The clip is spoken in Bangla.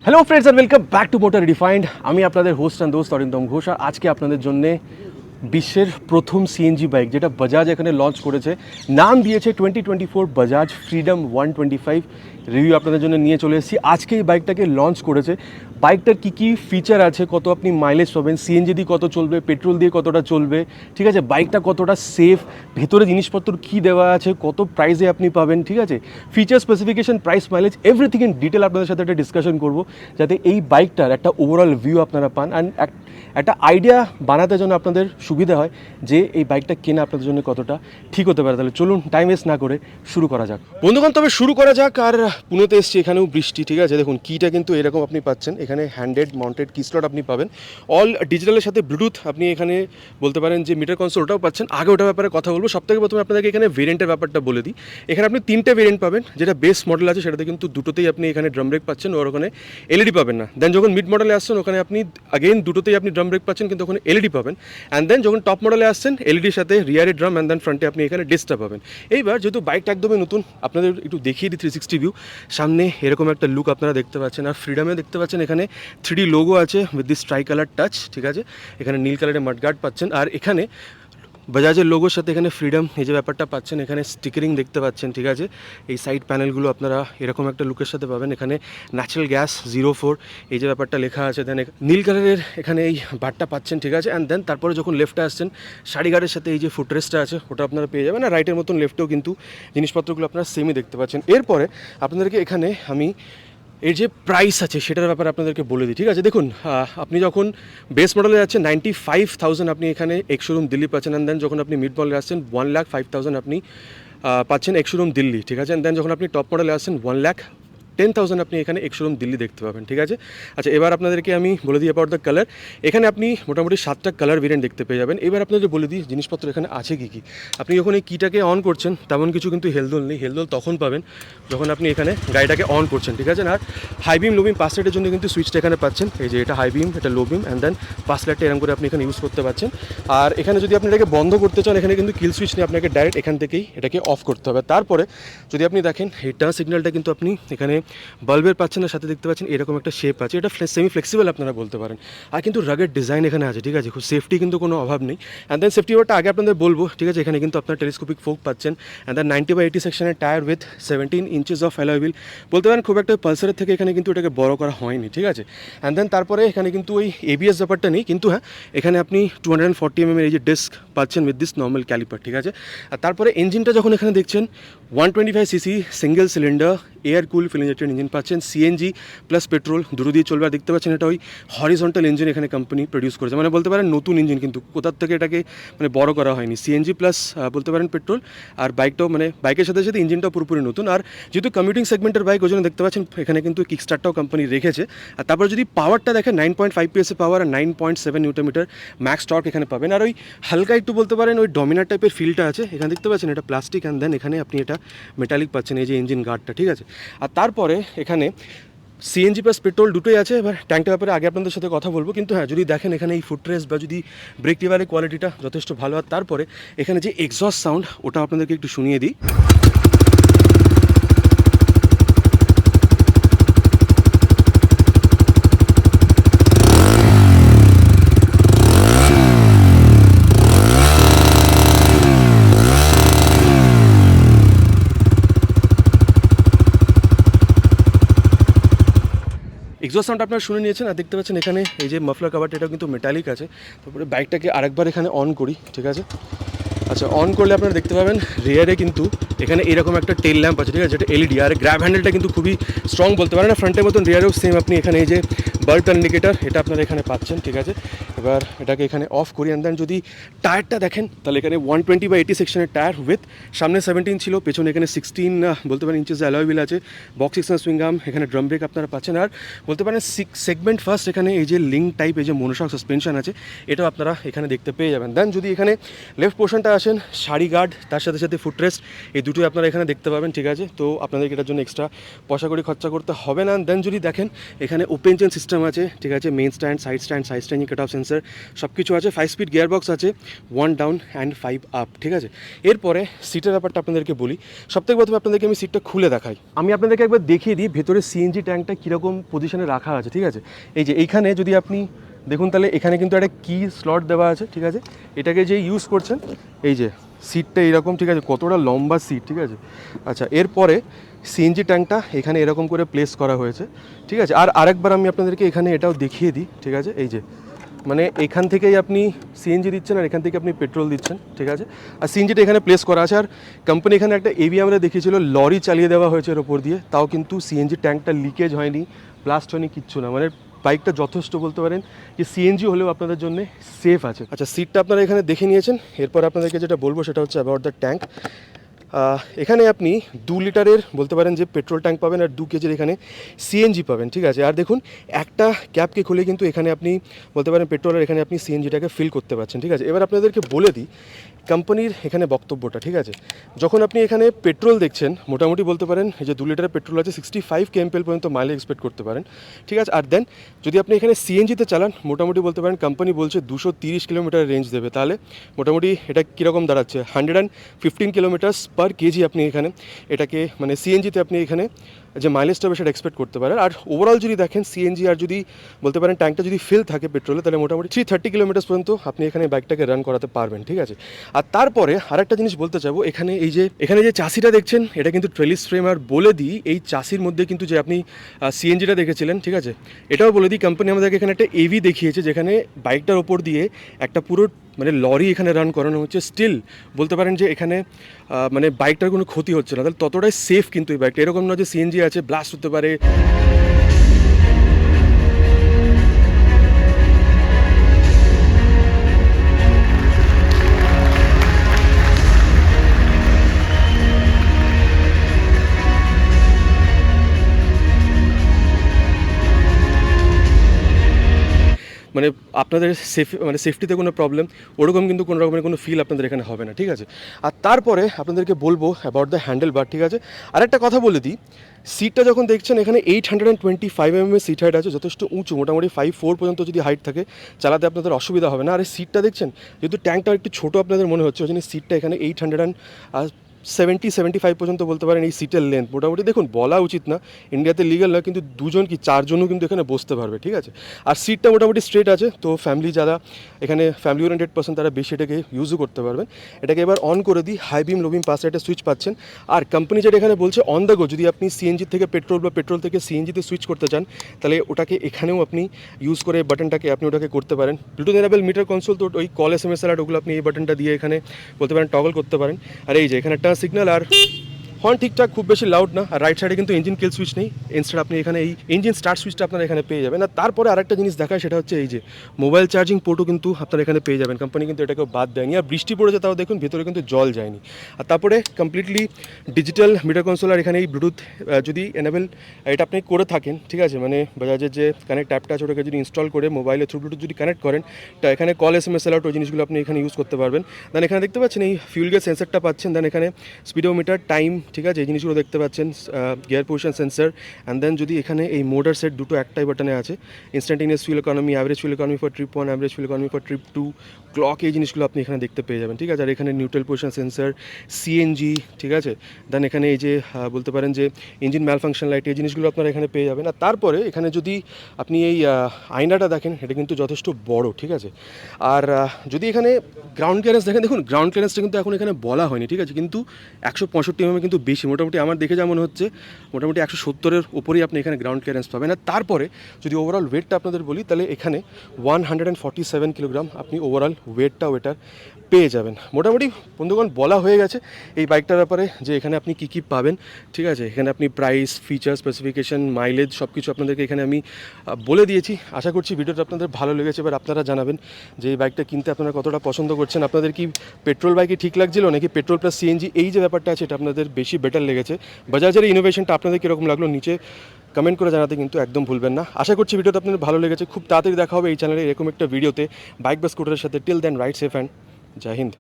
Hello friends and welcome back to motor redefined. আমি আপনাদের হোস্ট অ্যান্ড দোস্ত অরিন্দম ঘোষ। আর আজকে আপনাদের জন্য বিশ্বের প্রথম সিএনজি বাইক যেটা বাজাজ এখানে লঞ্চ করেছে, নাম দিয়েছে 2024 বাজাজ ফ্রিডম 125। রিভিউ আপনাদের জন্য নিয়ে চলে এসেছি। আজকে এই বাইকটাকে লঞ্চ করেছে। বাইকটার কী কী ফিচার আছে, কত আপনি মাইলেজ পাবেন, সিএনজি দিয়ে কত চলবে, পেট্রোল দিয়ে কতটা চলবে, ঠিক আছে, বাইকটা কতটা সেফ, ভেতরে জিনিসপত্র কী দেওয়া আছে, কত প্রাইসে আপনি পাবেন, ঠিক আছে, feature specification, price, mileage, everything in detail আপনাদের সাথে একটা ডিসকাশন করবো, যাতে এই বাইকটার একটা ওভারঅল ভিউ আপনারা পান অ্যান্ড একটা আইডিয়া বানাতে জন্য আপনাদের সুবিধা হয় যে এই বাইকটা কেনা আপনাদের জন্য কতটা ঠিক হতে পারে। তাহলে চলুন টাইম ওয়েস্ট না করে শুরু করা যাক বন্ধুগণ। তবে শুরু করা যাক। আর পুনেতে এসছি, এখানেও বৃষ্টি, ঠিক আছে। দেখুন কিটা কিন্তু এরকম আপনি পাচ্ছেন, এখানে হ্যান্ডেড মাউন্টেড কি স্লট আপনি পাবেন, অল ডিজিটালের সাথে ব্লুটুথ। আপনি এখানে বলতে পারেন যে মিটার কনসোল ওটাও পাচ্ছেন। আগে ওটার ব্যাপারে কথা বলবো। সবথেকে প্রথমে আপনাদেরকে এখানে ভেরিয়েন্টের ব্যাপারটা বলে দিই। এখানে আপনি তিনটে ভেরিয়েন্ট পাবেন। যেটা বেস মডেল আছে সেটাতে কিন্তু দুটোতেই আপনি এখানে ড্রাম ব্রেক পাচ্ছেন, ওর ওখানে এলইডি পাবেন না। দেন যখন মিড মডেলে আসছেন ওখানে আপনি আগেইন দুটোতেই আপনি ড্রাম ব্রেক পাচ্ছেন, কিন্তু ওখানে এলইডি পাবেন। অ্যান্ড দেন যখন টপ মডেলে আসছেন এলইডির সাথে রিয়ারে ড্রাম, অ্যান্ড দেন ফ্রন্টে আপনি এখানে ডিসটা পাবেন। এইবার যেহেতু বাইকটা একদমই নতুন, আপনাদের একটু দেখিয়ে দিই 360 ভিউ। সামনে এরকম একটা লুক আপনারা দেখতে পাচ্ছেন, আর ফ্রিডমে দেখতে পাচ্ছেন এখানে 3D লোগো আছে with this try colour touch, ঠিক আছে। এখানে নীল কালারের মাডগার্ড পাচ্ছেন, আর এখানে বাজাজের লোগোর সাথে এখানে ফ্রিডম এই যে ব্যাপারটা পাচ্ছেন, এখানে স্টিকারিং দেখতে পাচ্ছেন, ঠিক আছে। এই সাইড প্যানেলগুলো আপনারা এরকম একটা লুকের সাথে পাবেন। এখানে ন্যাচারাল গ্যাস 04 এই যে ব্যাপারটা লেখা আছে। দেন নীল কালারের এখানে এই বারটা পাচ্ছেন, ঠিক আছে। অ্যান্ড দেন তারপরে যখন লেফটে আসছেন শাড়িগার্ডের সাথে এই যে ফুটরেস্টটা আছে ওটা আপনারা পেয়ে যাবেন। আর রাইটের মতন লেফটেও কিন্তু জিনিসপত্রগুলো আপনারা সেমই দেখতে পাচ্ছেন। এরপরে আপনাদেরকে এখানে আমি এর যে প্রাইস আছে সেটার ব্যাপারে আপনাদেরকে বলে দিই, ঠিক আছে। দেখুন আপনি যখন বেস মডেলে যাচ্ছেন 95,000 আপনি এখানে এক্স-শোরুম দিল্লি পাচ্ছেন। অ্যান্ড দেন যখন আপনি মিড মডেলে আসছেন 1,05,000 আপনি পাচ্ছেন এক্স-শোরুম দিল্লি, ঠিক আছে। অ্যান্ড দেন যখন আপনি টপ মডেলে আসছেন 1,10,000 আপনি এখানে এক্স-শোরুম দিল্লি দেখতে পাবেন, ঠিক আছে। আচ্ছা, এবার আপনাদেরকে আমি বলে দিই অ্যাবাউট দ্য কালার। এখানে আপনি মোটামুটি 7টা কালার ভেরিয়েন্ট দেখতে পেয়ে যাবেন। এবার আপনাদের বলে দিই জিনিসপত্র এখানে আছে কী কী। আপনি যখন এই কিটাকে অন করছেন তেমন কিছু কিন্তু হেলদোল নেই। হেলদোল তখন পাবেন যখন আপনি এখানে গাড়িটাকে অন করছেন, ঠিক আছে। আর হাই বিম, লো বিম, পাস লাইটের জন্য কিন্তু সুইচটা এখানে পাচ্ছেন। এই যে এটা হাই বিম, এটা লো বিম, অ্যান্ড দেন পাস লাইটটা এরকম করে আপনি এখানে ইউজ করতে পারছেন। আর এখানে যদি আপনি এটাকে বন্ধ করতে চান এখানে কিন্তু কিল সুইচ নিয়ে আপনাকে ডাইরেক্ট এখান থেকেই এটাকে অফ করতে হবে। তারপরে যদি আপনি দেখেন এই টার্ন সিগন্যালটা কিন্তু আপনি এখানে বাল্বের পাচ্ছেন, আর সাথে দেখতে পাচ্ছেন এরকম একটা শেপ আছে। এটা সেমি ফ্লেক্সিবল আপনারা বলতে পারেন। আর কিন্তু রাগের ডিজাইন এখানে আছে, ঠিক আছে। খুব সেফটি কিন্তু কোনো অভাব নেই। অ্যান্ড দেন সেফটি ব্যাপারটা আগে আপনাদের বলবো, ঠিক আছে। এখানে কিন্তু আপনার টেলিস্কোপিক ফোক পাচ্ছেন। অ্যান্ড দেন 90/80 সেকশনের tyre with 17 inches of alloy wheel. বলতে পারেন খুব একটা পালসারের থেকে এখানে কিন্তু এটাকে বড় করা হয়নি, ঠিক আছে। অ্যান্ড দেন তারপরে এখানে কিন্তু ওই এবিএস ব্যাপারটা নেই, কিন্তু হ্যাঁ এখানে আপনি 240 mm এই যে ডিস্ক পাচ্ছেন উইথ দিস নর্মাল ক্যালিপার, ঠিক আছে। আর তারপরে ইঞ্জিনটা যখন এখানে দেখছেন 125cc single cylinder air cool fuel injected engine পাচ্ছেন। সিএনজি প্লাস পেট্রোল দুটো দিয়ে চলবে। আর দেখতে পাচ্ছেন এটা ওই হরিজন্টাল ইঞ্জিন এখানে কোম্পানি প্রডিউস করেছে, মানে বলতে পারেন নতুন ইঞ্জিন, কিন্তু কোথার থেকে এটাকে মানে বড় করা হয়নি। সিএনজি প্লাস বলতে পারেন পেট্রোল। আর বাইকটাও মানে বাইকের সাথে সাথে ইঞ্জিনটাও পুরোপুরি নতুন। আর যেহেতু কমিউটিং সেগমেন্টের বাইক ওই জন্য দেখতে পাচ্ছেন এখানে কিন্তু কিক স্টার্টটাও কোম্পানি রেখেছে। আর তারপর যদি পাওয়ারটা দেখেন 9.5 PS পাওয়ার আর 9.7 নিউটন ম্যাক্স টর্ক এখানে পাবেন। আর ওই হালকা একটু বলতে পারেন ওই ডমিনার টাইপের ফিলটা আছে এখানে দেখতে পাচ্ছেন, এটা প্লাস্টিক। অ্যান্ড দেন এখানে আপনি এটা মেটালিক পাচ্ছেন, এই যে ইঞ্জিন গার্ডটা, ঠিক আছে। আর তারপরে এখানে সিএনজি প্লাস পেট্রোল দুটোই আছে। এবার ট্যাঙ্কটার ব্যাপারে আগে আপনাদের সাথে কথা বলবো, কিন্তু হ্যাঁ যদি দেখেন এখানে এই ফুটরেস্ট বা যদি ব্রেক লিভারের কোয়ালিটিটা যথেষ্ট ভালো। আর তারপরে এখানে যে এক্সস্ট সাউন্ড ওটা আপনাদেরকে একটু শুনিয়ে দিই। এক্সস্ট সাউন্ড আপনারা শুনে নিয়েছেন। আর দেখতে পাচ্ছেন এখানে এই যে মাফলার কাভারটা এটাও কিন্তু মেটালিক আছে। তারপরে বাইকটাকে আরেকবার এখানে অন করি, ঠিক আছে। আচ্ছা, অন করলে আপনারা দেখতে পাবেন রিয়ারে কিন্তু এখানে এরকম একটা টেল ল্যাম্প আছে, ঠিক আছে, যেটা এলইডি। আর গ্র্যাব হ্যান্ডেলটা কিন্তু খুবই স্ট্রং বলতে পারেন। না ফ্রন্টের মতন রিয়ারেও সেম আপনি এখানে এই যে বাল্ব ইন্ডিকেটার এটা আপনারা এখানে পাচ্ছেন, ঠিক আছে। এবার এটাকে এখানে অফ করি। অ্যান্ড দেন যদি টায়ারটা দেখেন তাহলে এখানে 120/80 সেকশনের টায়ার উইথ সামনে 17 ছিল, পেছনে এখানে 16 বলতে পারেন ইঞ্চেস অ্যালয় হুইল আছে, বক্স সিক্সন সুইং আর্ম, এখানে ড্রাম ব্রেক আপনারা পাচ্ছেন। আর বলতে পারেন সেগমেন্ট ফার্স্ট এখানে এই যে লিঙ্ক টাইপ এই যে মনোশক সাসপেনশন আছে এটাও আপনারা এখানে দেখতে পেয়ে যাবেন। দেন যদি এখানে লেফট পোর্শনটা আসেন শাড়ি গার্ড তার সাথে সাথে ফুটরেস্ট এই দুটোই আপনারা এখানে দেখতে পাবেন, ঠিক আছে। তো আপনাদেরকে এটার জন্য এক্সট্রা পয়সা করে খরচা করতে হবে না। দেন যদি দেখেন এখানে ওপেন চেন সিস্টেম আছে, ঠিক আছে, main stand, side standing, cut off sensor সব কিছু আছে। 5 স্পিড গিয়ার বক্স আছে, 1 ডাউন অ্যান্ড 5 আপ, ঠিক আছে। এরপরে সিটের ব্যাপারটা আপনাদেরকে বলি। সবথেকে প্রথমে আপনাদেরকে আমি সিটটা খুলে দেখাই। আমি আপনাদেরকে একবার দেখিয়ে দিই ভেতরে সিএনজি ট্যাঙ্কটা কীরকম পজিশনে রাখা আছে, ঠিক আছে। এই যে এইখানে যদি আপনি দেখুন তাহলে এখানে কিন্তু একটা কি স্লট দেওয়া আছে, ঠিক আছে। এটাকে যে ইউজ করছেন এই যে সিটটা এরকম, ঠিক আছে, কতটা লম্বা সিট, ঠিক আছে। আচ্ছা, এরপরে সিএনজি ট্যাঙ্কটা এখানে এরকম করে প্লেস করা হয়েছে, ঠিক আছে। আর আরেকবার আমি আপনাদেরকে এখানে এটাও দেখিয়ে দিই, ঠিক আছে। এই যে মানে এখান থেকেই আপনি সিএনজি দিচ্ছেন আর এখান থেকে আপনি পেট্রোল দিচ্ছেন, ঠিক আছে। আর সিএনজিটা এখানে প্লেস করা আছে। আর কোম্পানি এখানে একটা এবি আমরা দেখিয়েছিল, লরি চালিয়ে দেওয়া হয়েছে এর ওপর দিয়ে, তাও কিন্তু সিএনজি ট্যাঙ্কটা লিকেজ হয়নি, ব্লাস্ট হয়নি, কিচ্ছু না। মানে বাইকটা যথেষ্ট বলতে পারেন যে সিএনজি হলেও আপনাদের জন্য সেফ আছে। আচ্ছা, সিটটা আপনারা এখানে দেখে নিয়েছেন। এরপর আপনাদেরকে যেটা বলবো সেটা হচ্ছে অ্যাবাউট দ্য ট্যাঙ্ক। এখানে আপনি 2 লিটারের বলতে পারেন যে পেট্রোল ট্যাঙ্ক পাবেন আর 2 কেজির এখানে সিএনজি পাবেন, ঠিক আছে। আর দেখুন একটা ক্যাপকে খুলে কিন্তু এখানে আপনি বলতে পারেন পেট্রোলের এখানে আপনি সিএনজিটাকে ফিল করতে পারছেন, ঠিক আছে। এবার আপনাদেরকে বলে দিই কোম্পানির এখানে বক্তব্যটা, ঠিক আছে। যখন আপনি এখানে পেট্রোল দেখছেন মোটামুটি বলতে পারেন এই যে 2 লিটারের পেট্রোল আছে 65 কেএমপিএল পর্যন্ত মাইলেজ এক্সপেক্ট করতে পারেন, ঠিক আছে। আর দেন যদি আপনি এখানে সিএনজিতে চালান মোটামুটি বলতে পারেন কোম্পানি বলছে 230 কিলোমিটার রেঞ্জ দেবে। তাহলে মোটামুটি এটা কীরকম দাঁড়াচ্ছে 115 কিলোমিটার পার কেজি আপনি এখানে এটাকে মানে সিএনজিতে আপনি এখানে যে মাইলেজটা হবে সেটা এক্সপেক্ট করতে পারেন। আর ওভারঅল যদি দেখেন সিএনজি আর যদি বলতে পারেন ট্যাঙ্কটা যদি ফিল থাকে পেট্রোলে তাহলে মোটামুটি 330 কিলোমিটার পর্যন্ত আপনি এখানে বাইকটাকে রান করাতে পারবেন, ঠিক আছে। আর তারপরে আরেকটা জিনিস বলতে চাবো, এখানে যে চাসিটা দেখছেন এটা কিন্তু ট্রেলিস ফ্রেম। আর বলে দিই এই চাসির মধ্যে কিন্তু যে আপনি সিএনজিটা দেখেছিলেন, ঠিক আছে, এটাও বলে দিই কোম্পানি আমাদেরকে এখানে একটা এভি দেখিয়েছে যেখানে বাইকটার ওপর দিয়ে একটা পুরো মানে লরি এখানে রান করানো হচ্ছে। স্টিল বলতে পারেন যে এখানে মানে বাইকটার কোনো ক্ষতি হচ্ছে না, তাহলে ততটাই সেফ কিন্তু এই বাইকটা। এরকম না যে সিএনজি আছে ব্লাস্ট হতে পারে। মানে আপনাদের সেফটিতে কোনো প্রবলেম ওরকম কিন্তু কোনো রকমের কোনো ফিল আপনাদের এখানে হবে না, ঠিক আছে। আর তারপরে আপনাদেরকে বলবো অ্যাবাউট দ্য হ্যান্ডেল বার, ঠিক আছে। আর একটা কথা বলে দিই, সিটটা যখন দেখছেন এখানে 825 mm সিট হাইট আছে, যথেষ্ট উঁচু, মোটামুটি 5'4" পর্যন্ত যদি হাইট থাকে চালাতে আপনাদের অসুবিধা হবে না। আর এই সিটটা দেখছেন যেহেতু ট্যাঙ্কটা একটু ছোটো আপনাদের মনে হচ্ছে, ওই জন্য সিটটা এখানে 875 পর্যন্ত বলতে পারেন এই সিটের লেন্থ। মোটামুটি দেখুন বলা উচিত না, ইন্ডিয়াতে লিগাল না, কিন্তু 2জন কি 4জনও কিন্তু এখানে বসতে পারবে, ঠিক আছে। আর সিটটা মোটামুটি স্ট্রেট আছে, তো ফ্যামিলি যারা এখানে ফ্যামিলি ওরিয়েন্টেড পার্সন তারা বেশি এটাকে ইউজও করতে পারবেন। এটাকে এবার অন করে দিই, হাই বিম লো বিম পাশে একটা সুইচ পাচ্ছেন। আর কোম্পানি যেটা এখানে বলছে অন দ্য গো যদি আপনি সিএনজি থেকে পেট্রোল বা পেট্রোল থেকে সিএনজিতে সুইচ করতে চান তাহলে ওটাকে এখানেও আপনি ইউজ করে বাটনটাকে আপনি ওটাকে করতে পারেন। ব্লুটুথ এনেবল মিটার কনসোল, তো ওই কল SMS অ্যালার্ট ওগুলো আপনি এই বাটনটা দিয়ে এখানে বলতে পারেন টগল করতে পারেন। আর এই যে এখানে একটা সিগন্যাল আর হর্ন ঠিকঠাক, খুব বেশি লাউড না। আর রাইট সাইডে কিন্তু ইঞ্জিন কিল সুইচ নেই, ইনস্টেড আপনি এখানে এই ইঞ্জিন স্টার্ট সুইচটা আপনারা এখানে পেয়ে যাবেন। আর তারপরে আরেকটা জিনিস দেখায় সেটা হচ্ছে এই যে মোবাইল চার্জিং পোর্টও কিন্তু আপনারা এখানে পেয়ে যাবেন। কোম্পানি কিন্তু এটাকেও বাদ দেয়নি। আর বৃষ্টি পড়েছে তাও দেখুন ভেতরে কিন্তু জল যায়নি। আর তারপরে কমপ্লিটলি ডিজিটাল মিটার কনসোল। আর এখানে এই ব্লুটুথ যদি এনেবল এটা আপনি করে থাকেন, ঠিক আছে, মানে বাজাজের যে কানেক্ট অ্যাপটা আছে ওটাকে যদি ইনস্টল করে মোবাইলের থ্রু ব্লুটুথ যদি কানেক্ট করেন তা এখানে কল SMS অ্যালার্ট ওই জিনিসগুলো আপনি এখানে ইউজ করতে পারবেন। দেন এখানে দেখতে পাচ্ছেন এই ফিউল গেজ সেন্সারটা পাচ্ছেন। দেন এখানে স্পিডোমিটার, টাইম, ঠিক আছে, এই জিনিসগুলো দেখতে পাচ্ছেন, gear position sensor. And then যদি এখানে এই মোটর সেট দুটো একটাই বাটনে আছে, instantaneous fuel economy, average fuel economy for trip 1, average fuel economy for trip 2, clock, এই জিনিসগুলো আপনি এখানে দেখতে পেয়ে যাবেন, ঠিক আছে। আর এখানে নিউট্রাল পজিশন সেন্সার, সিএনজি, ঠিক আছে। দেন এখানে এই যে বলতে পারেন যে ইঞ্জিন ম্যাল ফাংশন লাইট, এই জিনিসগুলো আপনারা এখানে পেয়ে যাবেন। আর তারপরে এখানে যদি আপনি এই আয়নাটা দেখেন এটা কিন্তু যথেষ্ট বড়, ঠিক আছে। আর যদি এখানে গ্রাউন্ড ক্লিয়ারেন্স দেখেন, দেখুন গ্রাউন্ড ক্লিয়ারেন্সটা কিন্তু এখন এখানে বলা হয়নি, ঠিক আছে, কিন্তু 165 mm কিন্তু বেশি। মোটামুটি আমার দেখে যা মনে হচ্ছে মোটামুটি 170-এর উপরেই আপনি এখানে গ্রাউন্ড ক্লিয়ারেন্স পাবেন। আর তারপরে যদি ওভারঅল ওয়েটটা আপনাদের বলি তাহলে এখানে 147 কিলোগ্রাম আপনি ওভারঅল ওয়েটটাও এটার পেয়ে যাবেন। মোটামুটি বন্ধুগণ বলা হয়ে গেছে এই বাইকটার ব্যাপারে যে এখানে আপনি কী কী পাবেন, ঠিক আছে। এখানে আপনি প্রাইস, ফিচার, স্পেসিফিকেশন, মাইলেজ সব কিছু আপনাদেরকে এখানে আমি বলে দিয়েছি। আশা করছি ভিডিওটা আপনাদের ভালো লেগেছে। এবার আপনারা জানাবেন যে এই বাইকটা কিনতে আপনারা কতটা পছন্দ করছেন। আপনাদের কি পেট্রোল বাইকে ঠিক লাগছিল নাকি পেট্রোল প্লাস সিএনজি এই যে ব্যাপারটা আছে এটা আপনাদের বেশি বেটার লেগেছে? বাজাজের ইনোভেশনটা আপনাদের কীরকম লাগলো নিচে কমেন্ট করে জানাতে কিন্তু একদম ভুলবেন না। আশা করছি ভিডিওটা আপনাদের ভালো লেগেছে। খুব তাড়াতাড়ি দেখা হবে এই চ্যানেলে এরকম একটা ভিডিওতে বাইক বা স্কুটারের সাথে। Till then ride safe and জয় হিন্দ।